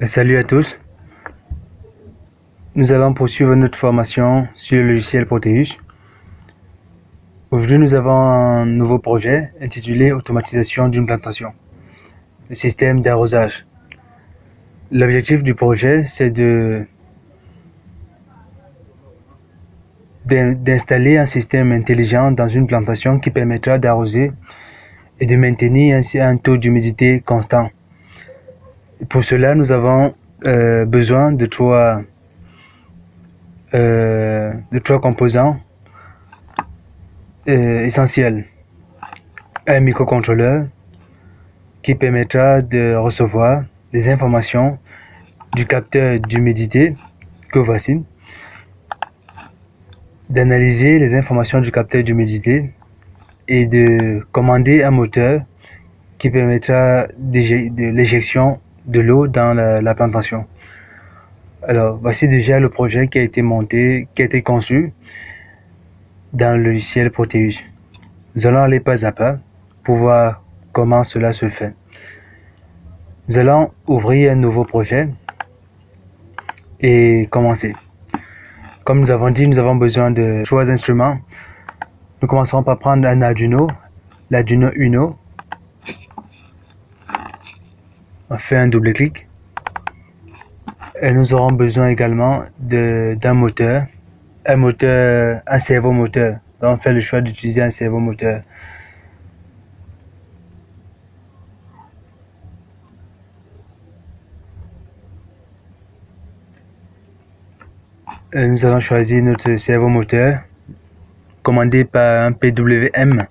Salut à tous. Nous allons poursuivre notre formation sur le logiciel Proteus. Aujourd'hui, nous avons un nouveau projet intitulé Automatisation d'une plantation, le système d'arrosage. L'objectif du projet, c'est d'installer un système intelligent dans une plantation qui permettra d'arroser et de maintenir ainsi un taux d'humidité constant. Et pour cela, nous avons besoin de trois composants essentiels. Un microcontrôleur qui permettra de recevoir les informations du capteur d'humidité que voici, d'analyser les informations du capteur d'humidité et de commander un moteur qui permettra de l'éjection de l'eau dans la plantation. Alors, voici déjà le projet qui a été monté, qui a été conçu dans le logiciel Proteus. Nous allons aller pas à pas pour voir comment cela se fait. Nous allons ouvrir un nouveau projet et commencer. Comme nous avons dit, nous avons besoin de trois instruments. Nous commencerons par prendre un Arduino, l'Arduino Uno. On fait un double clic. Et nous aurons besoin également d'un moteur, un servomoteur. Donc on fait le choix d'utiliser un servomoteur. Nous allons choisir notre servomoteur, commandé par un PWM.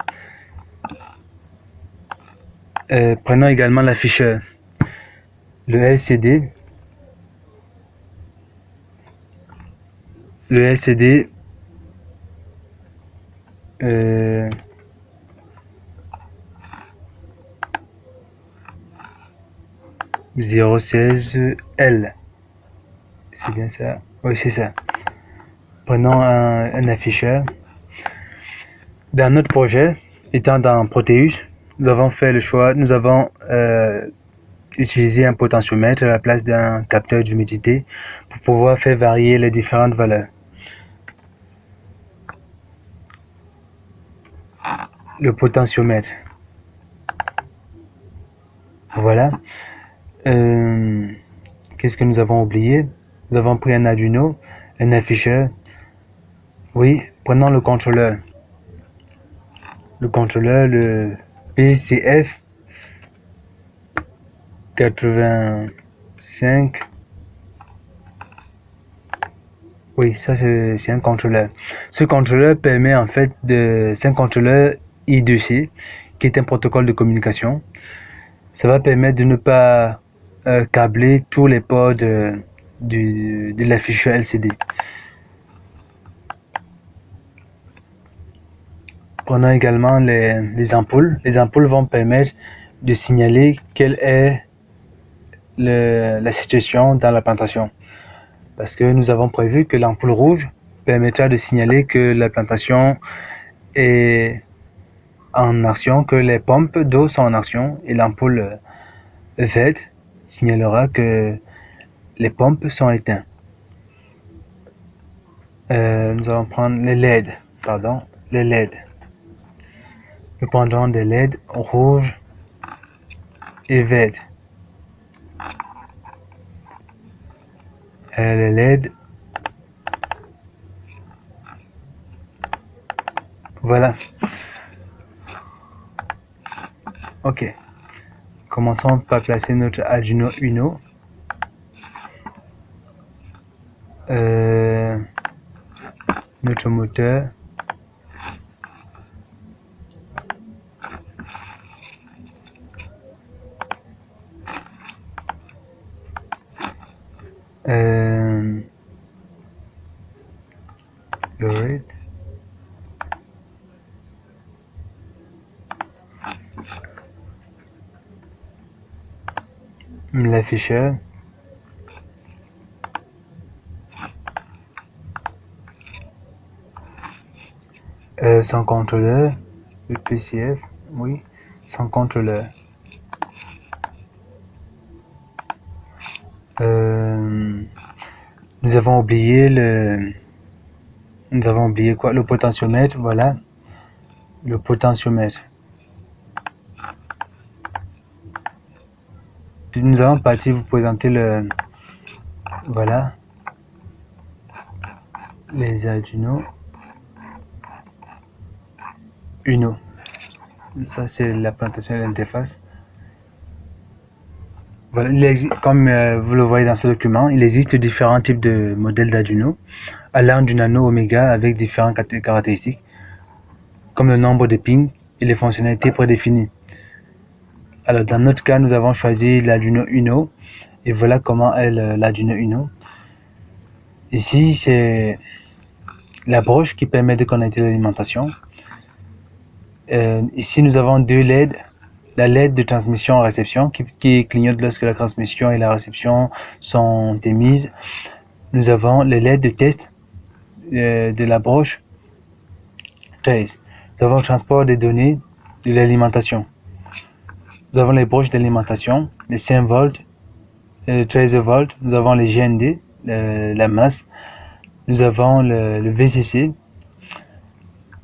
Prenons également l'afficheur, le LCD. Le LCD 016L. C'est bien ça? Oui, c'est ça. Prenons un afficheur. Dans notre projet, étant dans Proteus, nous avons fait le choix, nous avons utilisé un potentiomètre à la place d'un capteur d'humidité pour pouvoir faire varier les différentes valeurs. Le potentiomètre. Voilà. Qu'est-ce que nous avons oublié? Nous avons pris un Arduino, un afficheur. Oui, prenons le contrôleur. Le contrôleur, le PCF 85. Oui, ça c'est un contrôleur. Ce contrôleur permet en fait c'est un contrôleur I2C qui est un protocole de communication. Ça va permettre de ne pas câbler tous les ports de l'afficheur LCD. Prenons également les ampoules. Les ampoules vont permettre de signaler quelle est la situation dans la plantation. Parce que nous avons prévu que l'ampoule rouge permettra de signaler que la plantation est en action, que les pompes d'eau sont en action, et l'ampoule verte signalera que les pompes sont éteintes. Nous allons prendre les LED. Nous prendrons des LED rouges et verts. Les LED. Voilà. Ok. Commençons par placer notre Arduino Uno. Notre moteur. Le red. L'afficheur. Son contrôleur, le PCF, oui, son contrôleur. Euh, nous avons oublié quoi? Le potentiomètre, voilà. Le potentiomètre. Nous allons partir vous présenter voilà, les Arduino Uno. Ça, c'est la présentation de l'interface. Voilà, comme vous le voyez dans ce document, il existe différents types de modèles d'Arduino, allant du nano oméga avec différentes caractéristiques, comme le nombre de pins et les fonctionnalités prédéfinies. Alors, dans notre cas, nous avons choisi l'Arduino Uno, et voilà comment est l'Arduino Uno. Ici, c'est la broche qui permet de connecter l'alimentation. Ici, nous avons deux LED. La LED de transmission-réception qui clignote lorsque la transmission et la réception sont émises. Nous avons les LED de test de la broche 13. Nous avons le transport des données de l'alimentation. Nous avons les broches d'alimentation, les 5 volts, les 13 volts. Nous avons les GND, la masse. Nous avons le VCC,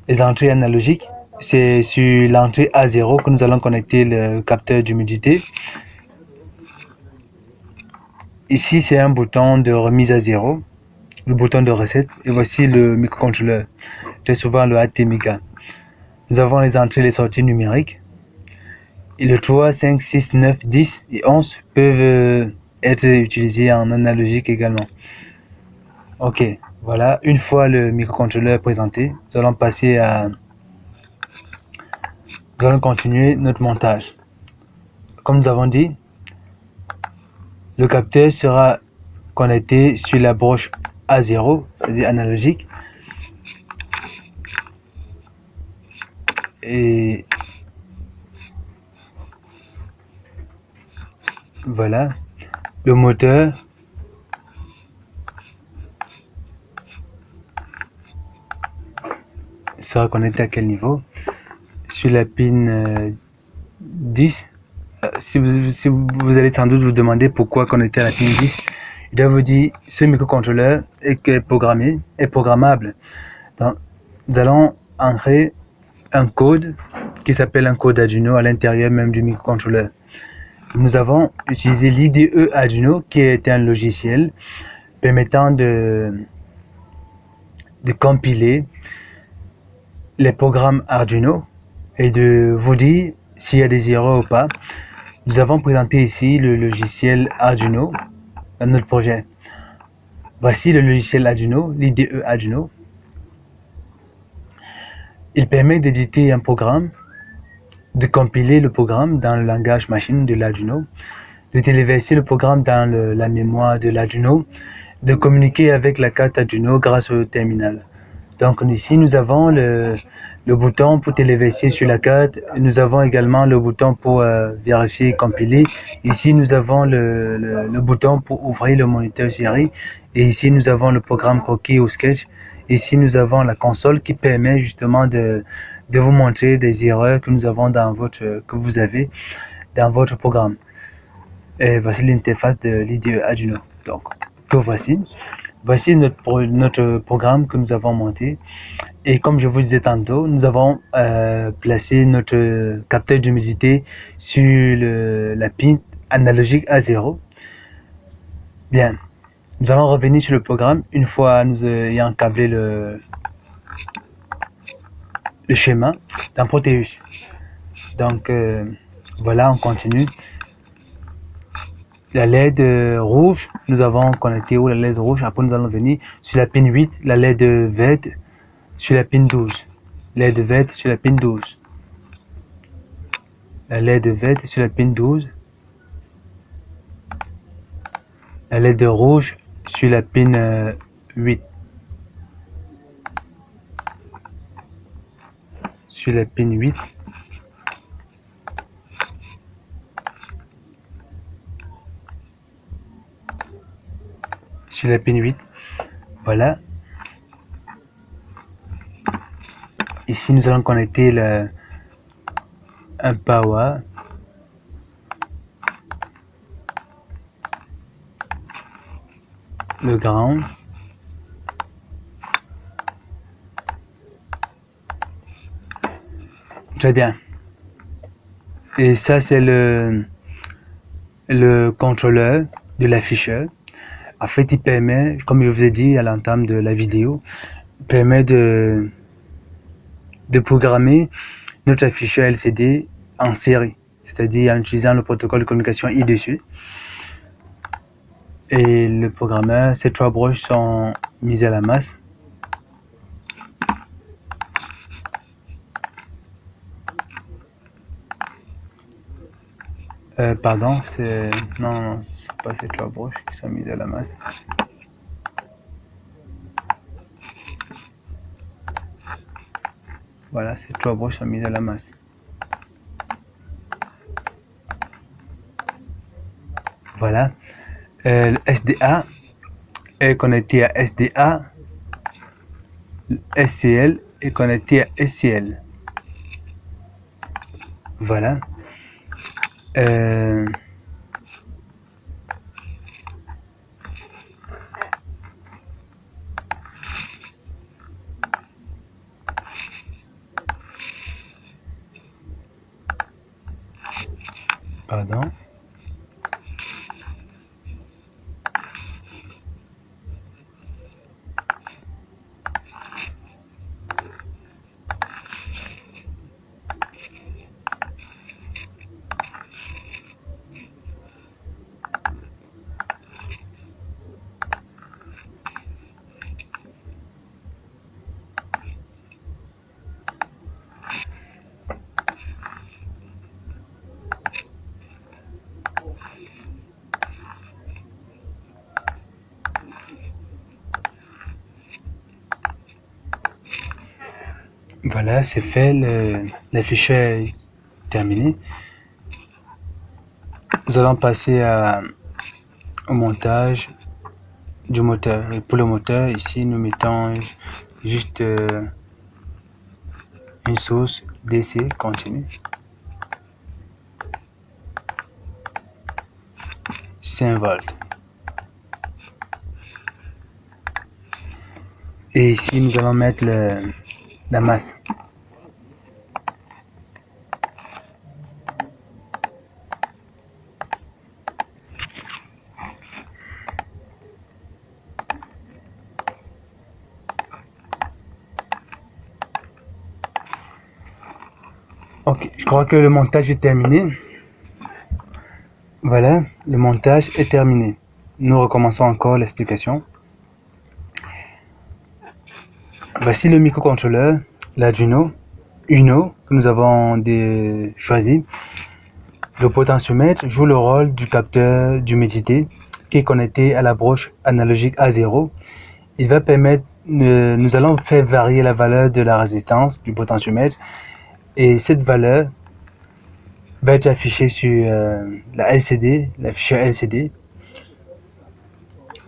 les entrées analogiques. C'est sur l'entrée A0 que nous allons connecter le capteur d'humidité. Ici, c'est un bouton de remise à zéro, le bouton de reset. Et voici le microcontrôleur, très souvent le ATmega. Nous avons les entrées et les sorties numériques. Et le 3, 5, 6, 9, 10 et 11 peuvent être utilisés en analogique également. Ok, voilà. Une fois le microcontrôleur présenté, nous allons passer à... Nous allons continuer notre montage. Comme nous avons dit, le capteur sera connecté sur la broche A0, c'est-à-dire analogique. Et voilà, le moteur sera connecté à quel niveau? Sur la pin 10. Si vous allez sans doute vous demander pourquoi connecter à la pin 10, il doit vous dire ce microcontrôleur est programmable. Donc, nous allons entrer un code qui s'appelle un code Arduino à l'intérieur même du microcontrôleur. Nous avons utilisé l'IDE Arduino qui est un logiciel permettant de compiler les programmes Arduino et de vous dire s'il y a des erreurs ou pas. Nous avons présenté ici le logiciel Arduino dans notre projet. Voici le logiciel Arduino, l'IDE Arduino. Il permet d'éditer un programme, de compiler le programme dans le langage machine de l'Arduino, de téléverser le programme dans la mémoire de l'Arduino, de communiquer avec la carte Arduino grâce au terminal. Donc ici, nous avons le bouton pour téléverser sur la carte. Nous avons également le bouton pour vérifier et compiler. Ici, nous avons le bouton pour ouvrir le moniteur série. Et ici, nous avons le programme Croquis ou Sketch. Ici, nous avons la console qui permet justement de vous montrer des erreurs que nous avons que vous avez dans votre programme. Et voici l'interface de l'IDE Arduino. Donc, que voici. Voici notre programme que nous avons monté. Et comme je vous disais tantôt, nous avons placé notre capteur d'humidité sur la pin analogique A0. Bien, nous allons revenir sur le programme une fois nous ayant câblé le schéma dans Proteus. Donc voilà, on continue. La LED rouge, nous avons connecté où la LED rouge. Après, nous allons venir sur la pin 8, la LED verte sur la pin 12. LED verte sur la pin 12. La LED verte sur la pin 12. La LED rouge sur la pin 8. Sur la pin 8. Sur la pin 8. Voilà. Ici, nous allons connecter un power. le ground. Très bien. Et ça, c'est le contrôleur de l'afficheur. En fait, il permet, comme je vous ai dit à l'entame de la vidéo, il permet de programmer notre afficheur LCD en série, c'est-à-dire en utilisant le protocole de communication I2C. Et le programmeur, ces 3 broches sont mises à la masse. Pardon, c'est... Non, c'est pas ces 3 broches qui sont mises à la masse. Voilà, ces 3 broches sont mises à la masse. Voilà. Le SDA est connecté à SDA. Le SCL est connecté à SCL. Voilà. Pardon. Voilà, c'est fait, l'affichage est terminé. Nous allons passer au montage du moteur. Et pour le moteur, ici, nous mettons juste une source DC continue. 5 volts. Et ici, nous allons mettre la masse. Ok, je crois que le montage est terminé. Voilà, le montage est terminé. Nous recommençons encore l'explication. Voici le microcontrôleur, l'Arduino Uno que nous avons choisi. Le potentiomètre joue le rôle du capteur d'humidité qui est connecté à la broche analogique A0. Il va permettre, nous allons faire varier la valeur de la résistance du potentiomètre et cette valeur va être affichée sur la LCD, l'afficheur LCD.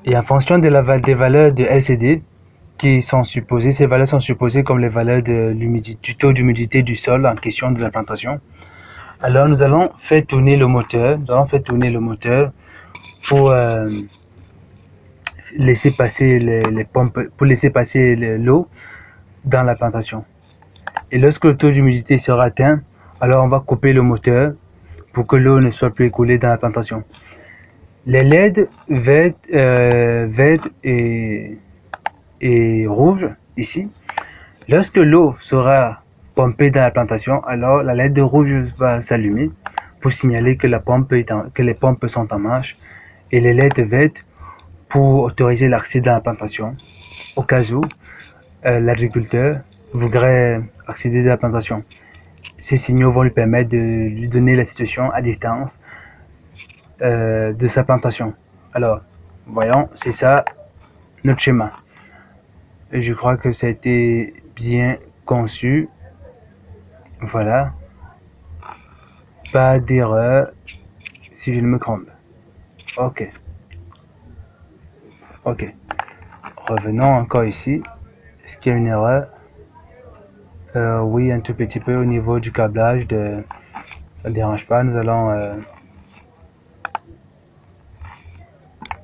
Et en fonction des valeurs de LCD qui sont supposées, ces valeurs sont supposées comme les valeurs du taux d'humidité du sol en question de l'implantation. Alors nous allons faire tourner le moteur, pour laisser passer les pompes, pour laisser passer l'eau dans la plantation. Et lorsque le taux d'humidité sera atteint, alors on va couper le moteur pour que l'eau ne soit plus écoulée dans la plantation. Les LED vertes et rouges ici, lorsque l'eau sera pompée dans la plantation, alors la LED rouge va s'allumer pour signaler que les pompes sont en marche, et les LED vertes pour autoriser l'accès dans la plantation au cas où l'agriculteur voudrait accéder à la plantation. Ces signaux vont lui permettre de lui donner la situation à distance de sa plantation. Alors, voyons, c'est ça notre schéma. Et je crois que ça a été bien conçu. Voilà. Pas d'erreur si je ne me trompe. Ok. Ok. Revenons encore ici. Est-ce qu'il y a une erreur? Oui, un tout petit peu au niveau du câblage. Ça ne dérange pas. Nous allons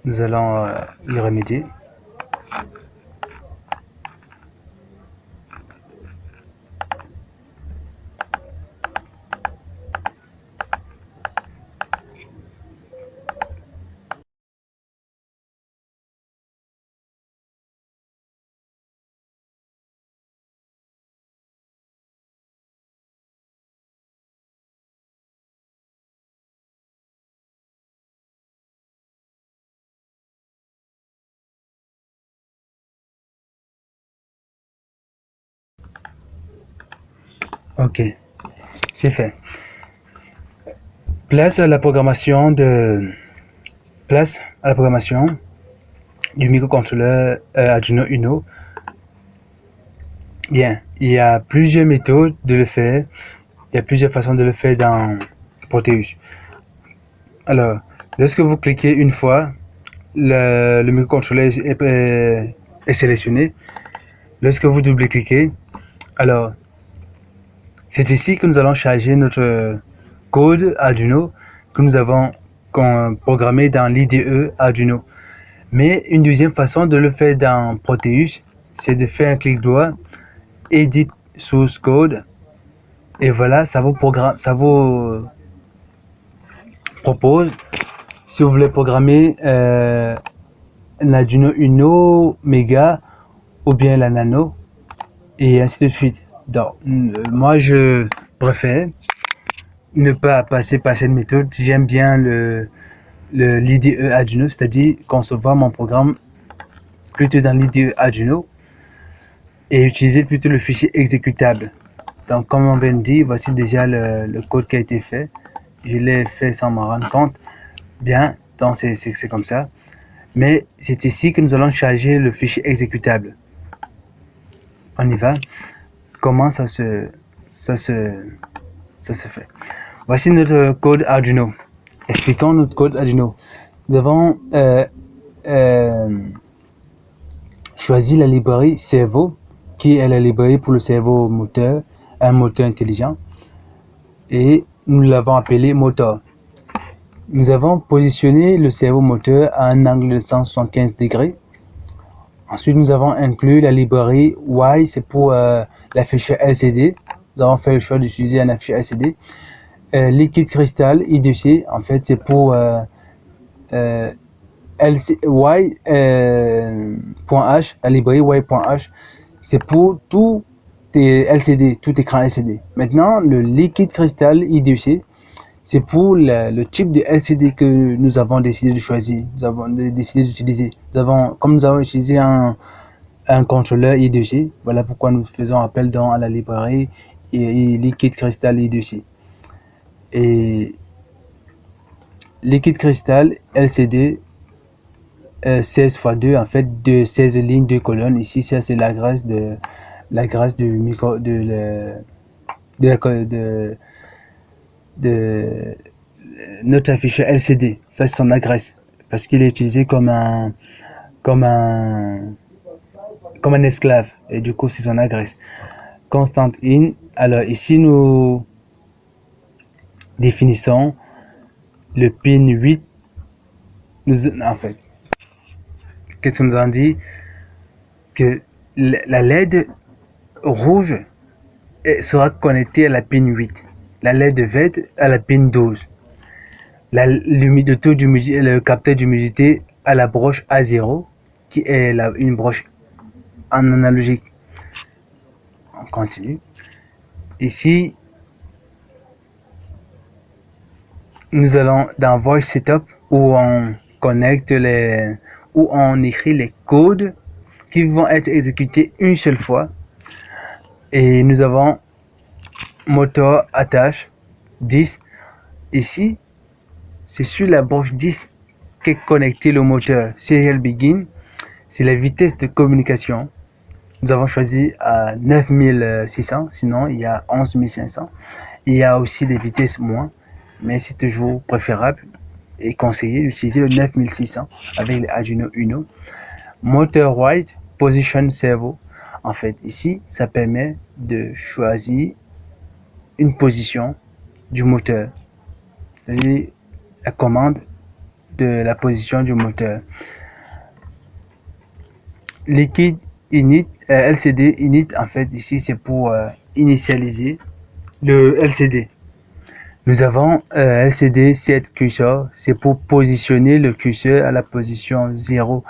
Nous allons y remédier. Ok, c'est fait. Place à la programmation du microcontrôleur Arduino Uno. Bien, il y a plusieurs méthodes de le faire. Il y a plusieurs façons de le faire dans Proteus. Alors, lorsque vous cliquez une fois, le microcontrôleur est sélectionné. Lorsque vous double-cliquez, alors, c'est ici que nous allons charger notre code Arduino que nous avons programmé dans l'IDE Arduino. Mais une deuxième façon de le faire dans Proteus, c'est de faire un clic droit, Edit Source Code, et voilà, ça vous propose, si vous voulez programmer l'Arduino Uno Mega ou bien la Nano, et ainsi de suite. Donc, moi, je préfère ne pas passer par cette méthode. J'aime bien l'IDE Arduino, c'est-à-dire concevoir mon programme plutôt dans l'IDE Arduino et utiliser plutôt le fichier exécutable. Donc, comme on vient de dire, voici déjà le code qui a été fait. Je l'ai fait sans m'en rendre compte. Bien, donc c'est comme ça. Mais c'est ici que nous allons charger le fichier exécutable. On y va. Comment ça se fait. Voici notre code Arduino. Expliquons notre code Arduino. Nous avons choisi la librairie Servo, qui est la librairie pour le cerveau moteur, un moteur intelligent, et nous l'avons appelé motor. Nous avons positionné le cerveau moteur à un angle de 175 degrés. Ensuite, nous avons inclus la librairie Y, c'est pour l'afficheur LCD. Nous avons fait le choix d'utiliser un afficheur LCD. Liquid Crystal IDC, en fait, c'est pour Y.H, la librairie Y.H, c'est pour tout LCD, tout écran LCD. Maintenant, le Liquid Crystal IDC, c'est pour le type de LCD que nous avons décidé de choisir, nous avons décidé d'utiliser. Comme nous avons utilisé un contrôleur I2C, voilà pourquoi nous faisons appel à la librairie Liquid Crystal I2C. Et Liquid Crystal LCD 16 x 2, en fait, de 16 lignes, 2 colonnes. Ici, ça c'est la grâce de notre afficheur LCD. Ça c'est son adresse parce qu'il est utilisé comme un esclave et du coup c'est son adresse. Constant in. Alors ici nous définissons le pin 8. En fait, qu'est-ce qu'on nous a dit? Que la LED rouge sera connectée à la pin 8. La LED verte à la pin 12. Le capteur d'humidité à la broche A0, qui est une broche en analogique. On continue. Ici, nous allons dans Voice Setup où on connecte où on écrit les codes qui vont être exécutés une seule fois. Et nous avons moteur attache 10. Ici, c'est sur la broche 10 qu'est connecté le moteur. Serial Begin, c'est la vitesse de communication. Nous avons choisi à 9600, sinon il y a 11500. Il y a aussi des vitesses moins, mais c'est toujours préférable et conseillé d'utiliser le 9600 avec l'Arduino Uno. Motor White Position Servo. En fait, ici, ça permet de choisir une position du moteur. C'est la commande de la position du moteur. Liquide init, LCD init, en fait, ici, c'est pour initialiser le LCD. Nous avons LCD set cursor, c'est pour positionner le curseur à la position 0,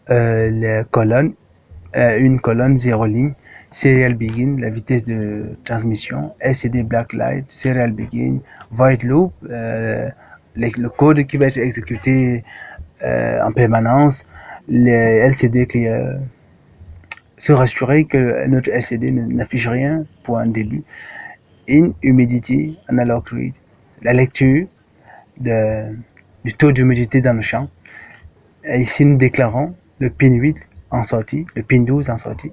les colonnes, une colonne, 0 ligne. Serial begin, la vitesse de transmission. LCD blacklight, serial begin. Void loop, le code qui va être exécuté en permanence. Les LCD clear, se rassurer que notre LCD n'affiche rien pour un début. In humidity analog read, la lecture du taux d'humidité dans le champ. Et ici, nous déclarons le pin 8 en sortie, le pin 12 en sortie.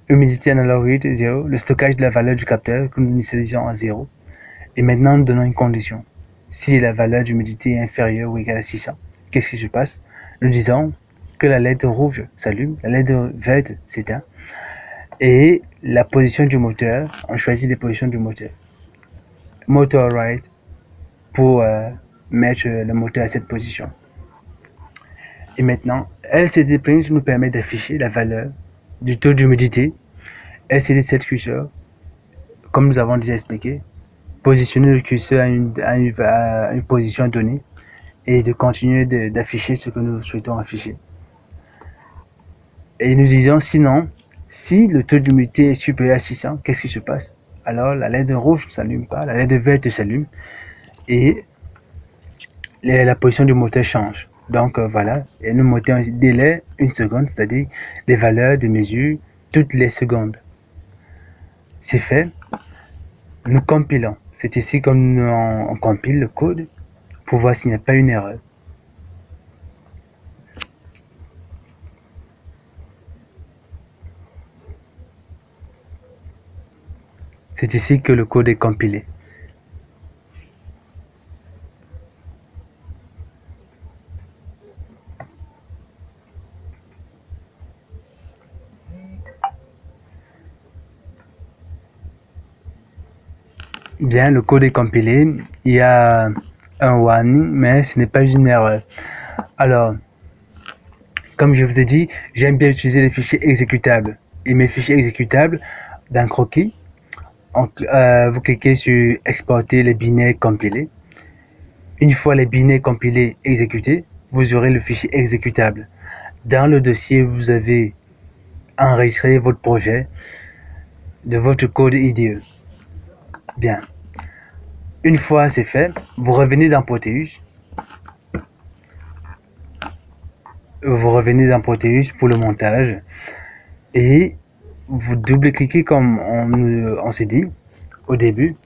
Humidité analog read 0, le stockage de la valeur du capteur que nous initialisons à 0. Et maintenant, nous donnons une condition. Si la valeur d'humidité est inférieure ou égale à 600, qu'est-ce qui se passe? Nous disons que la LED rouge s'allume, la LED verte s'éteint. Et la position du moteur, on choisit les positions du moteur. Motor right pour mettre le moteur à cette position. Et maintenant, LCD print nous permet d'afficher la valeur du taux d'humidité. LCD set cursor, comme nous avons déjà expliqué, positionner le curseur à une position donnée et de continuer d'afficher ce que nous souhaitons afficher. Et nous disons sinon, si le taux d'humidité est supérieur à 600, qu'est-ce qui se passe? Alors la LED rouge ne s'allume pas, la LED verte s'allume et la position du moteur change. Donc voilà, et nous mettons un délai 1 seconde, c'est-à-dire les valeurs de mesure toutes les secondes. C'est fait, nous compilons. C'est ici comme on compile le code pour voir s'il n'y a pas une erreur. C'est ici que le code est compilé. Bien, le code est compilé. Il y a un warning, mais ce n'est pas une erreur. Alors, comme je vous ai dit, j'aime bien utiliser les fichiers exécutables. Et mes fichiers exécutables d'un croquis, vous cliquez sur exporter les binaires compilés. Une fois les binaires compilés exécutés, vous aurez le fichier exécutable. Dans le dossier, vous avez enregistré votre projet de votre code IDE. Bien. Une fois c'est fait, vous revenez dans Proteus. Vous revenez dans Proteus pour le montage et vous double-cliquez comme on s'est dit au début.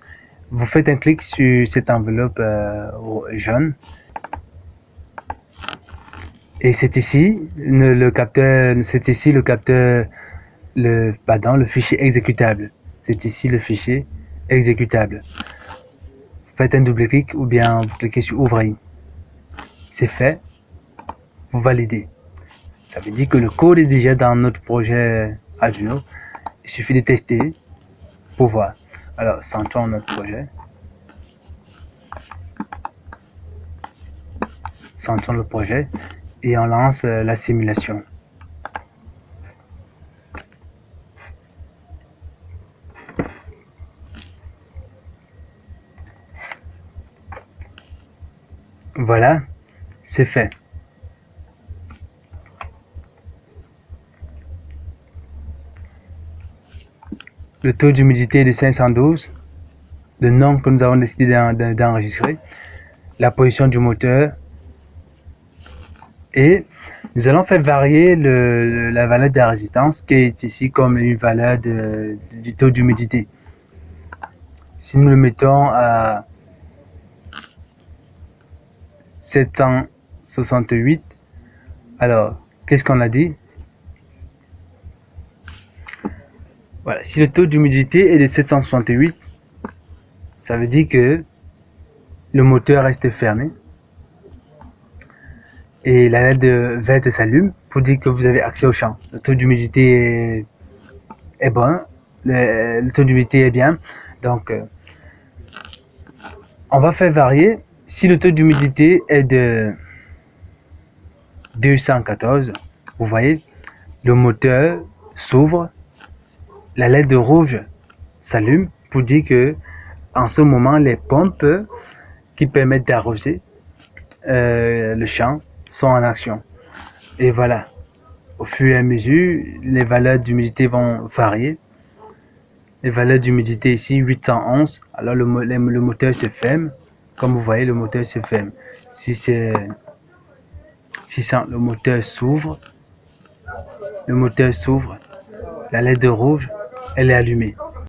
Vous faites un clic sur cette enveloppe jaune et c'est ici le fichier exécutable. C'est ici le fichier exécutable. Faites un double-clic ou bien vous cliquez sur Ouvrir. C'est fait. Vous validez. Ça veut dire que le code est déjà dans notre projet Arduino. Il suffit de tester pour voir. Alors, centrons notre projet. Centrons le projet et on lance la simulation. Voilà, c'est fait. Le taux d'humidité est de 512, le nombre que nous avons décidé d'enregistrer, la position du moteur, et nous allons faire varier la valeur de la résistance qui est ici comme une valeur du taux d'humidité. Si nous le mettons à 768, alors qu'est-ce qu'on a dit? Voilà, si le taux d'humidité est de 768, ça veut dire que le moteur reste fermé et la LED verte s'allume pour dire que vous avez accès au champ. Le taux d'humidité est bon, le taux d'humidité est bien, donc on va faire varier Si le taux d'humidité est de 214, vous voyez, le moteur s'ouvre, la LED rouge s'allume pour dire que en ce moment, les pompes qui permettent d'arroser le champ sont en action. Et voilà, au fur et à mesure, les valeurs d'humidité vont varier. Les valeurs d'humidité ici, 811, alors le moteur se ferme. Comme vous voyez, le moteur se ferme. Si c'est 600, le moteur s'ouvre, la LED rouge, elle est allumée.